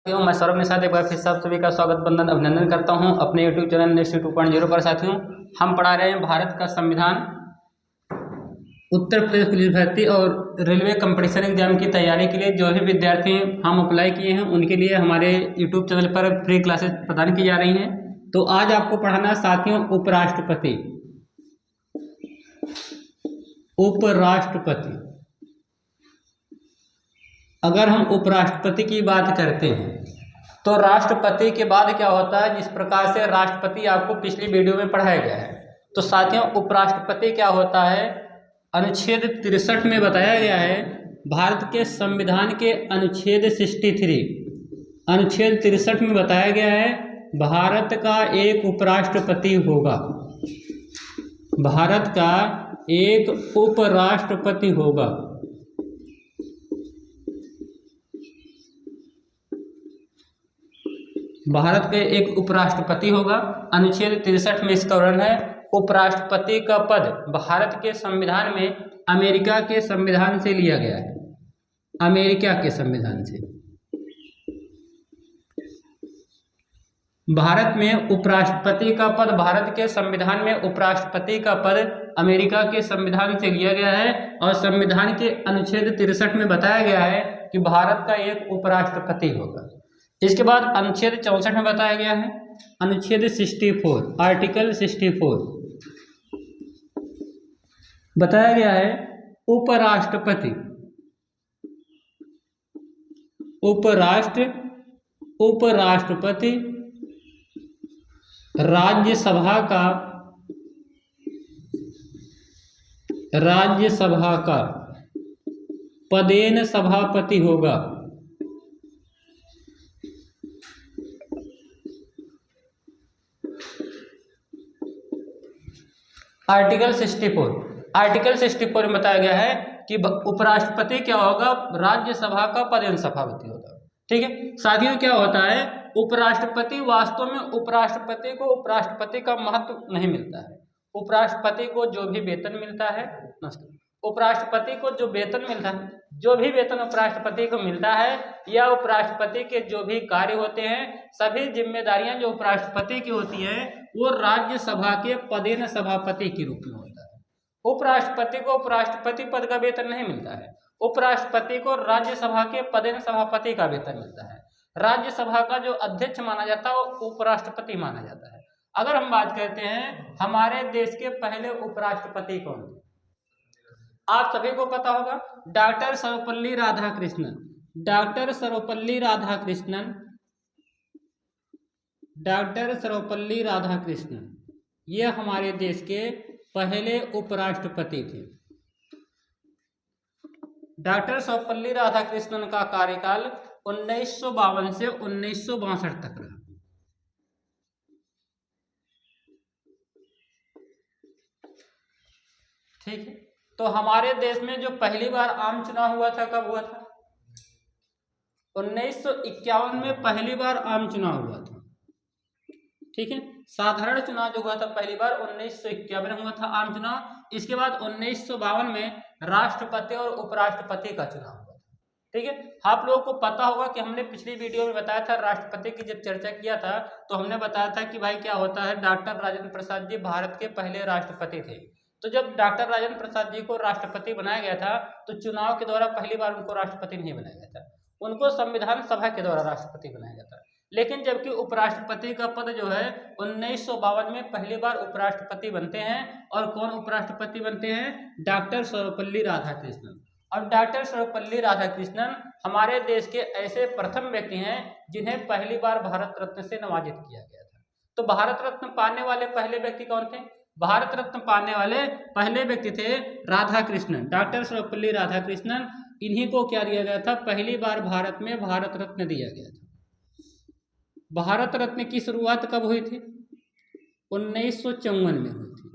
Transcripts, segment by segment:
मैं सौरभ निषाद एक बार फिर से आप सभी का स्वागत बंदन अभिनंदन करता हूं अपने YouTube चैनल नेक्स्ट 2.0 पर। साथियों, हम पढ़ा रहे हैं भारत का संविधान, उत्तर प्रदेश पुलिस भर्ती और रेलवे कंपटीशन एग्जाम की तैयारी के लिए जो भी विद्यार्थी हम अप्लाई किए हैं उनके लिए हमारे YouTube चैनल पर फ्री क्लासेस प्रदान की जा रही हैं। तो आज आपको पढ़ाना है साथियों उपराष्ट्रपति। उपराष्ट्रपति, अगर हम उपराष्ट्रपति की बात करते हैं तो राष्ट्रपति के बाद क्या होता है, जिस प्रकार से राष्ट्रपति आपको पिछली वीडियो में पढ़ाया गया है। तो साथियों, उपराष्ट्रपति क्या होता है, अनुच्छेद 63 में बताया गया है, भारत के संविधान के अनुच्छेद 63 में बताया गया है, भारत का एक उपराष्ट्रपति होगा। भारत का एक उपराष्ट्रपति होगा। भारत के एक उपराष्ट्रपति होगा। अनुच्छेद 63 में इसका वर्णन है, उपराष्ट्रपति का पद भारत के संविधान में अमेरिका के संविधान से लिया गया है। अमेरिका के संविधान से भारत में उपराष्ट्रपति का पद, भारत के संविधान में उपराष्ट्रपति का पद अमेरिका के संविधान से लिया गया है। और संविधान के अनुच्छेद 63 में बताया गया है कि भारत का एक उपराष्ट्रपति होगा। इसके बाद अनुच्छेद 64 में बताया गया है, अनुच्छेद 64 आर्टिकल 64 बताया गया है, उपराष्ट्रपति राज्यसभा का पदेन सभापति होगा। आर्टिकल 64 में बताया गया है कि उपराष्ट्रपति क्या होगा, राज्यसभा का पदेन सभापति होगा। ठीक है साथियों, क्या होता है, उपराष्ट्रपति वास्तव में उपराष्ट्रपति को उपराष्ट्रपति का महत्व नहीं मिलता है। उपराष्ट्रपति को जो भी वेतन मिलता है, उपराष्ट्रपति को जो वेतन मिलता है, जो भी वेतन उपराष्ट्रपति को मिलता है, या उपराष्ट्रपति के जो भी कार्य होते हैं, सभी जिम्मेदारियां जो उपराष्ट्रपति की होती हैं वो राज्यसभा के पदेन सभापति के रूप में होता है। उपराष्ट्रपति को उपराष्ट्रपति पद का वेतन नहीं मिलता है, उपराष्ट्रपति को राज्यसभा के पदेन सभापति का वेतन मिलता है। राज्यसभा का जो अध्यक्ष माना जाता है वो उपराष्ट्रपति माना जाता है। अगर हम बात करते हैं हमारे देश के पहले उपराष्ट्रपति कौन थे, आप सभी को पता होगा, डॉक्टर सर्वपल्ली राधाकृष्णन ये हमारे देश के पहले उपराष्ट्रपति थे। डॉक्टर सर्वपल्ली राधाकृष्णन का कार्यकाल 1952 से 1962 तक रहा। ठीक है, तो हमारे देश में जो पहली बार आम चुनाव हुआ था, कब हुआ था, 1951 में पहली बार आम चुनाव हुआ था। ठीक है, साधारण चुनाव जो हुआ था पहली बार 1951 में हुआ था आम चुनाव। इसके बाद 1952 में राष्ट्रपति और उपराष्ट्रपति का चुनाव हुआ था। ठीक है, आप लोगों को पता होगा कि हमने पिछली वीडियो में बताया था, राष्ट्रपति की जब चर्चा किया था तो हमने बताया था कि भाई क्या होता है, डॉक्टर राजेंद्र प्रसाद जी भारत के पहले राष्ट्रपति थे। तो जब डॉक्टर राजेंद्र प्रसाद जी को राष्ट्रपति बनाया गया था तो चुनाव के द्वारा पहली बार उनको राष्ट्रपति नहीं बनाया गया था, उनको संविधान सभा के द्वारा राष्ट्रपति बनाया गया था। लेकिन जबकि उपराष्ट्रपति का पद जो है 1952 में पहली बार उपराष्ट्रपति बनते हैं। और कौन उपराष्ट्रपति बनते हैं, डॉक्टर सर्वपल्ली राधाकृष्णन। और डॉक्टर सर्वपल्ली राधाकृष्णन हमारे देश के ऐसे प्रथम व्यक्ति हैं जिन्हें पहली बार भारत रत्न से नवाजित किया गया था। तो भारत रत्न पाने वाले पहले व्यक्ति कौन थे, भारत रत्न पाने वाले पहले व्यक्ति थे राधाकृष्णन, डॉक्टर सर्वपल्ली राधाकृष्णन। इन्हीं को क्या दिया गया था, पहली बार भारत में भारत रत्न दिया गया था। भारत रत्न की शुरुआत कब हुई थी, 1954 में हुई थी।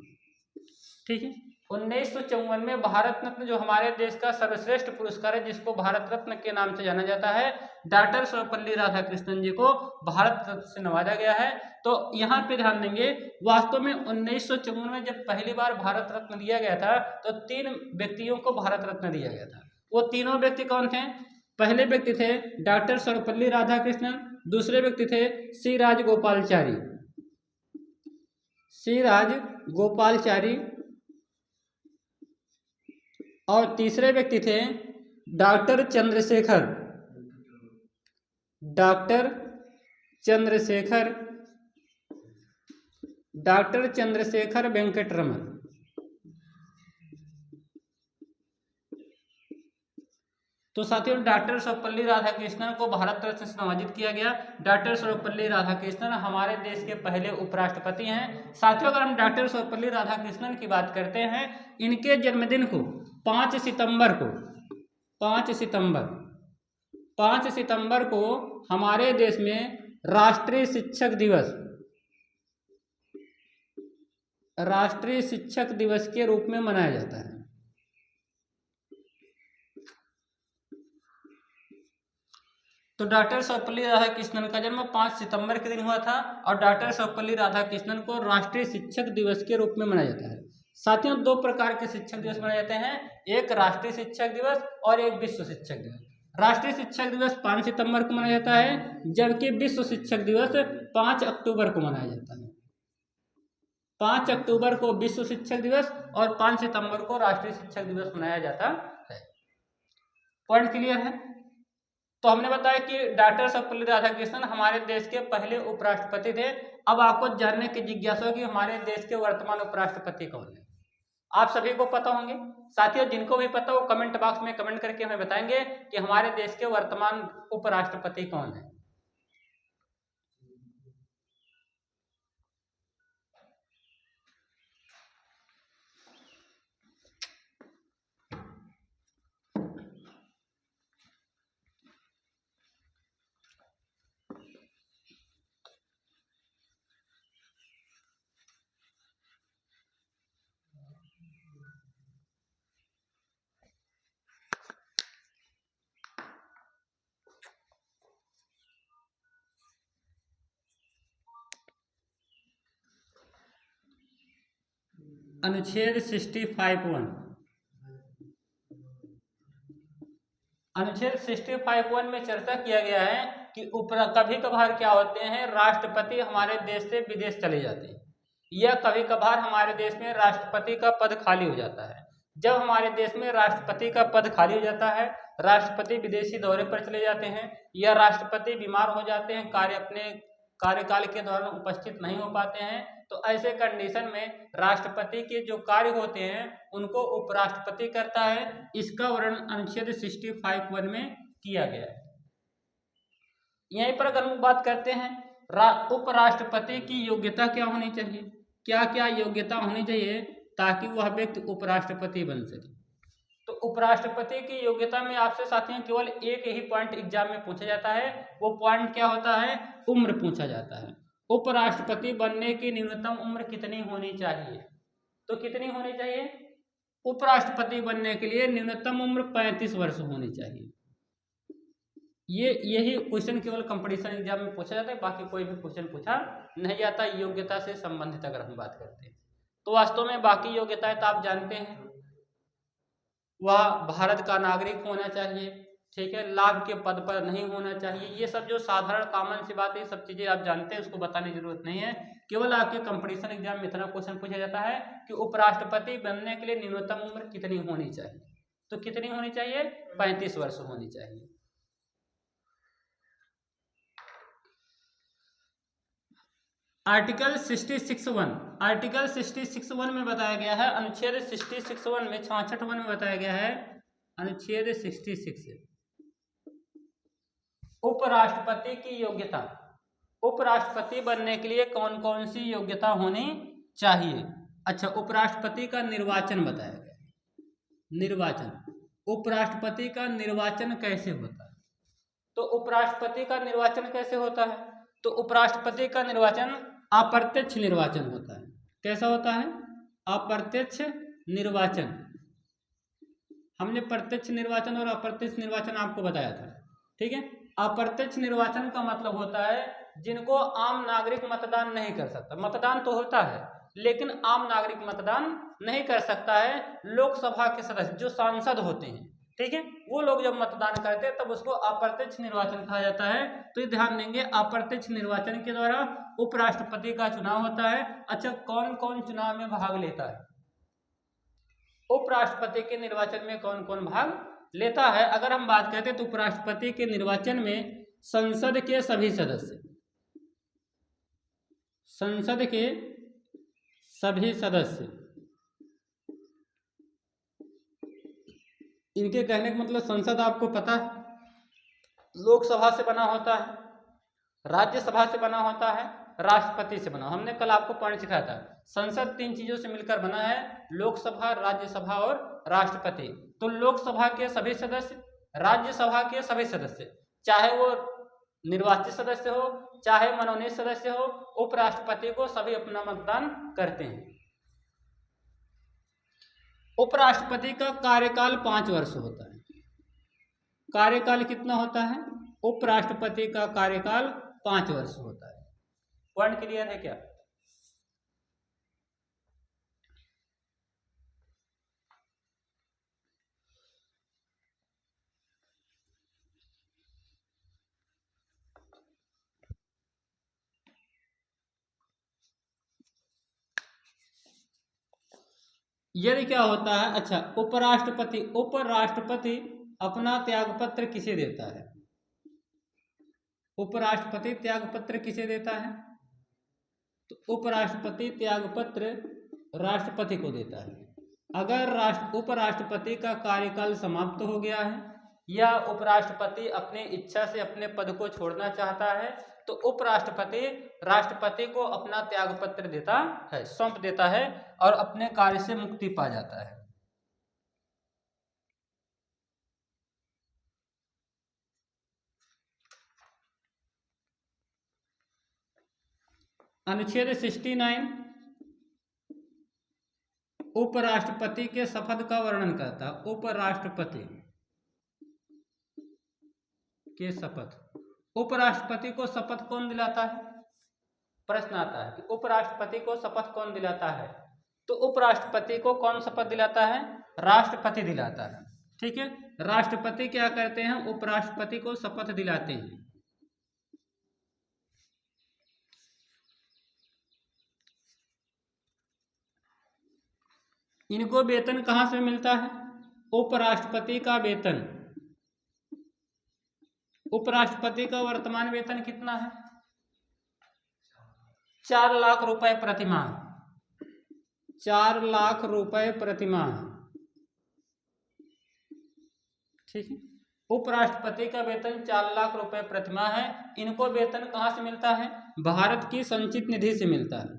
ठीक है, 1954 में भारत रत्न जो हमारे देश का सर्वश्रेष्ठ पुरस्कार है, जिसको भारत रत्न के नाम से जाना जाता है, डॉक्टर सर्वपल्ली राधाकृष्णन जी को भारत रत्न से नवाजा गया है। तो यहाँ पे ध्यान देंगे, वास्तव में 1954 में जब पहली बार भारत रत्न दिया गया था तो 3 व्यक्तियों को भारत रत्न दिया गया था। वो तीनों व्यक्ति कौन थे, पहले व्यक्ति थे डॉक्टर सर्वपल्ली राधाकृष्णन, दूसरे व्यक्ति थे सी राजगोपालचारी, सी राजगोपालचारी, और तीसरे व्यक्ति थे डॉक्टर चंद्रशेखर, डॉक्टर चंद्रशेखर वेंकटरमन। तो साथियों डॉक्टर सर्वपल्ली राधाकृष्णन को भारत रत्न से नवाजित किया गया। डॉक्टर सर्वपल्ली राधाकृष्णन हमारे देश के पहले उपराष्ट्रपति हैं। साथियों अगर हम डॉक्टर सर्वपल्ली राधाकृष्णन की बात करते हैं, इनके जन्मदिन को 5 सितंबर को हमारे देश में राष्ट्रीय शिक्षक दिवस के रूप में मनाया जाता है। तो डॉक्टर सर्वपल्ली राधाकृष्णन का जन्म 5 सितंबर के दिन हुआ था और डॉक्टर सर्वपल्ली राधाकृष्णन को राष्ट्रीय शिक्षक दिवस के रूप में मनाया जाता है। साथियों 2 प्रकार के शिक्षक दिवस मनाए जाते हैं, एक राष्ट्रीय शिक्षक दिवस और एक विश्व शिक्षक दिवस। राष्ट्रीय शिक्षक दिवस 5 सितंबर को मनाया जाता है, जबकि विश्व शिक्षक दिवस 5 अक्टूबर को मनाया जाता है। 5 अक्टूबर को विश्व शिक्षक दिवस और 5 सितंबर को राष्ट्रीय शिक्षक दिवस मनाया जाता है। पॉइंट क्लियर है? तो हमने बताया कि डॉक्टर सर्वपल्ली राधाकृष्णन हमारे देश के पहले उपराष्ट्रपति थे। अब आपको जानने की जिज्ञासा है कि हमारे देश के वर्तमान उपराष्ट्रपति कौन है। आप सभी को पता होंगे। साथियों जिनको भी पता हो कमेंट बॉक्स में कमेंट करके हमें बताएंगे कि हमारे देश के वर्तमान उपराष्ट्रपति कौन है। अनुच्छेद 65(1) अनुच्छेद 65(1) में चर्चा किया गया है कि कभी कभार क्या होते हैं, राष्ट्रपति हमारे देश से विदेश चले जाते हैं या कभी कभार हमारे देश में राष्ट्रपति का पद खाली हो जाता है। जब हमारे देश में राष्ट्रपति का पद खाली हो जाता है, राष्ट्रपति विदेशी दौरे पर चले जाते हैं या राष्ट्रपति बीमार हो जाते हैं, अपने कार्यकाल के दौरान उपस्थित नहीं हो पाते हैं, तो ऐसे कंडीशन में राष्ट्रपति के जो कार्य होते हैं उनको उपराष्ट्रपति करता है। इसका वर्णन अनुच्छेद 65(1) में किया गया है। यहीं पर अगर हम बात करते हैं उपराष्ट्रपति की योग्यता क्या होनी चाहिए, क्या क्या योग्यता होनी चाहिए ताकि वह व्यक्ति उपराष्ट्रपति बन सके। तो उपराष्ट्रपति की योग्यता में आपसे साथियों केवल एक ही पॉइंट एग्जाम में पूछा जाता है। वो पॉइंट क्या होता है? उम्र पूछा जाता है। उपराष्ट्रपति बनने की न्यूनतम उम्र कितनी होनी चाहिए? तो कितनी होनी चाहिए? उपराष्ट्रपति बनने के लिए न्यूनतम उम्र 35 वर्ष होनी चाहिए। यही क्वेश्चन केवल कंपटीशन एग्जाम में पूछा जाता है, बाकी कोई भी क्वेश्चन पूछा नहीं जाता योग्यता से संबंधित अगर हम बात करते हैं। तो वास्तव में बाकी योग्यताएं तो आप जानते हैं, वह भारत का नागरिक होना चाहिए, ठीक है, लाभ के पद पर नहीं होना चाहिए। ये सब जो साधारण कॉमन सी बात है, सब चीजें आप जानते हैं, उसको बताने की जरूरत नहीं है। केवल आपके कंपटीशन एग्जाम में इतना क्वेश्चन पूछा जाता है कि उपराष्ट्रपति बनने के लिए न्यूनतम उम्र कितनी होनी चाहिए। तो कितनी होनी चाहिए? 35 वर्ष होनी चाहिए। आर्टिकल 66(1) में बताया गया है, अनुच्छेद 66(1) में 66(1) में बताया गया है, अनुच्छेद 66 उपराष्ट्रपति की योग्यता। उपराष्ट्रपति बनने के लिए कौन कौन सी योग्यता होनी चाहिए। अच्छा, उपराष्ट्रपति का निर्वाचन बताया गया। निर्वाचन, उपराष्ट्रपति का निर्वाचन कैसे होता है? तो उपराष्ट्रपति का निर्वाचन कैसे होता है? तो उपराष्ट्रपति का निर्वाचन अप्रत्यक्ष निर्वाचन होता है। कैसा होता है? अप्रत्यक्ष निर्वाचन। हमने प्रत्यक्ष निर्वाचन और अप्रत्यक्ष निर्वाचन आपको बताया था, ठीक है। अप्रत्यक्ष निर्वाचन का मतलब होता है जिनको आम नागरिक मतदान नहीं कर सकता। मतदान तो होता है लेकिन आम नागरिक मतदान नहीं कर सकता है। लोकसभा के सदस्य जो सांसद होते हैं, ठीक है। वो लोग जब मतदान करते हैं तब उसको अप्रत्यक्ष निर्वाचन कहा जाता है। तो ये ध्यान देंगे, अप्रत्यक्ष निर्वाचन के द्वारा उपराष्ट्रपति का चुनाव होता है। अच्छा, कौन कौन चुनाव में भाग लेता है? उपराष्ट्रपति के निर्वाचन में कौन कौन भाग लेता है? अगर हम बात करते हैं तो उपराष्ट्रपति के निर्वाचन में संसद के सभी सदस्य, संसद के सभी सदस्य, इनके कहने का मतलब संसद आपको पता है लोकसभा से बना होता है, राज्यसभा से बना होता है, राष्ट्रपति से बना। हमने कल आपको पॉइंट सिखाया था, संसद 3 चीजों से मिलकर बना है, लोकसभा, राज्यसभा और राष्ट्रपति। तो लोकसभा के सभी सदस्य, राज्यसभा के सभी सदस्य, चाहे वो निर्वाचित सदस्य हो चाहे मनोनीत सदस्य हो, उपराष्ट्रपति को सभी अपना मतदान करते हैं। उपराष्ट्रपति का कार्यकाल 5 वर्ष होता है। कार्यकाल कितना होता है? उपराष्ट्रपति का कार्यकाल 5 वर्ष होता है। पॉइंट क्लियर है क्या? यदि क्या होता है, अच्छा, उपराष्ट्रपति अपना त्यागपत्र किसे देता है? उपराष्ट्रपति त्यागपत्र किसे देता है? तो उपराष्ट्रपति त्यागपत्र राष्ट्रपति को देता है। अगर उपराष्ट्रपति का कार्यकाल समाप्त हो गया है या उपराष्ट्रपति अपनी इच्छा से अपने पद को छोड़ना चाहता है तो उपराष्ट्रपति राष्ट्रपति को अपना त्यागपत्र देता है, सौंप देता है और अपने कार्य से मुक्ति पा जाता है। अनुच्छेद 69 उपराष्ट्रपति के शपथ का वर्णन करता है। उपराष्ट्रपति के शपथ, उपराष्ट्रपति को शपथ कौन दिलाता है? प्रश्न आता है कि उपराष्ट्रपति को शपथ कौन दिलाता है? तो उपराष्ट्रपति को कौन शपथ दिलाता है? राष्ट्रपति दिलाता है। ठीक है, राष्ट्रपति क्या करते हैं? उपराष्ट्रपति को शपथ दिलाते हैं। इनको वेतन कहां से मिलता है? उपराष्ट्रपति का वेतन, उपराष्ट्रपति का वर्तमान वेतन कितना है? 4 लाख रुपए प्रतिमाह, 4 लाख रुपए प्रतिमाह। ठीक है, उपराष्ट्रपति का वेतन 4 लाख रुपए प्रतिमाह है। इनको वेतन कहां से मिलता है? भारत की संचित निधि से मिलता है।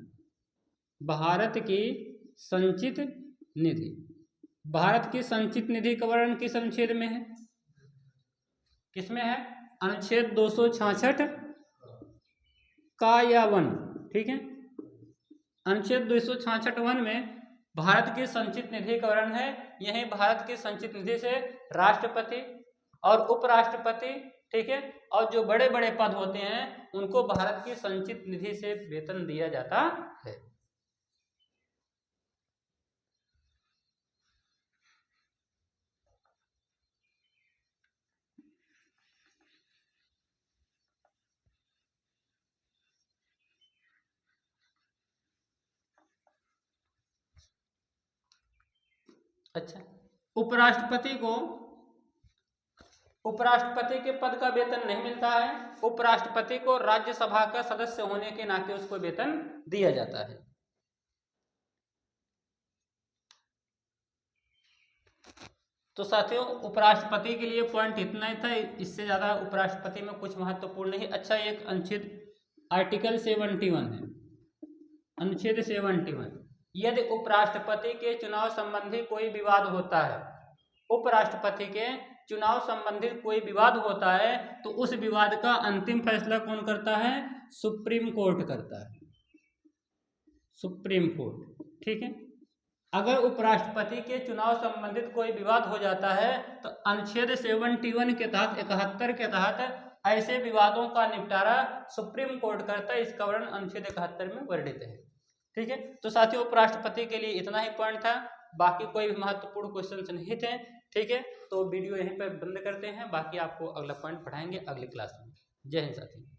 भारत की संचित निधि, भारत की संचित निधि का वर्णन किस अनुच्छेद में है? किसमें है? अनुच्छेद 266 का या वन। ठीक है, अनुच्छेद 266 में भारत की संचित निधि का वर्णन है। यही भारत की संचित निधि से राष्ट्रपति और उपराष्ट्रपति, ठीक है, और जो बड़े बड़े पद होते हैं उनको भारत की संचित निधि से वेतन दिया जाता है। अच्छा, उपराष्ट्रपति के पद का वेतन नहीं मिलता है। उपराष्ट्रपति को राज्यसभा का सदस्य होने के नाते उसको वेतन दिया जाता है। तो साथियों, उपराष्ट्रपति के लिए पॉइंट इतना ही था, इससे ज्यादा उपराष्ट्रपति में कुछ महत्वपूर्ण नहीं। अच्छा, एक अनुच्छेद आर्टिकल 71 है, अनुच्छेद 71, यदि उपराष्ट्रपति के चुनाव संबंधी कोई विवाद होता है, उपराष्ट्रपति के चुनाव संबंधित कोई विवाद होता है तो उस विवाद का अंतिम फैसला कौन करता है? सुप्रीम कोर्ट करता है, सुप्रीम कोर्ट। ठीक है, अगर उपराष्ट्रपति के चुनाव संबंधित कोई विवाद हो जाता है तो अनुच्छेद 71 के तहत, 71 के तहत ऐसे विवादों का निपटारा सुप्रीम कोर्ट करता है। इसका वर्णन अनुच्छेद 71 में वर्णित है। ठीक है, तो साथियों, उपराष्ट्रपति के लिए इतना ही पॉइंट था, बाकी कोई भी महत्वपूर्ण क्वेश्चन नहीं थे। ठीक है, तो वीडियो यहीं पर बंद करते हैं, बाकी आपको अगला पॉइंट पढ़ाएंगे अगली क्लास में। जय हिंद साथी।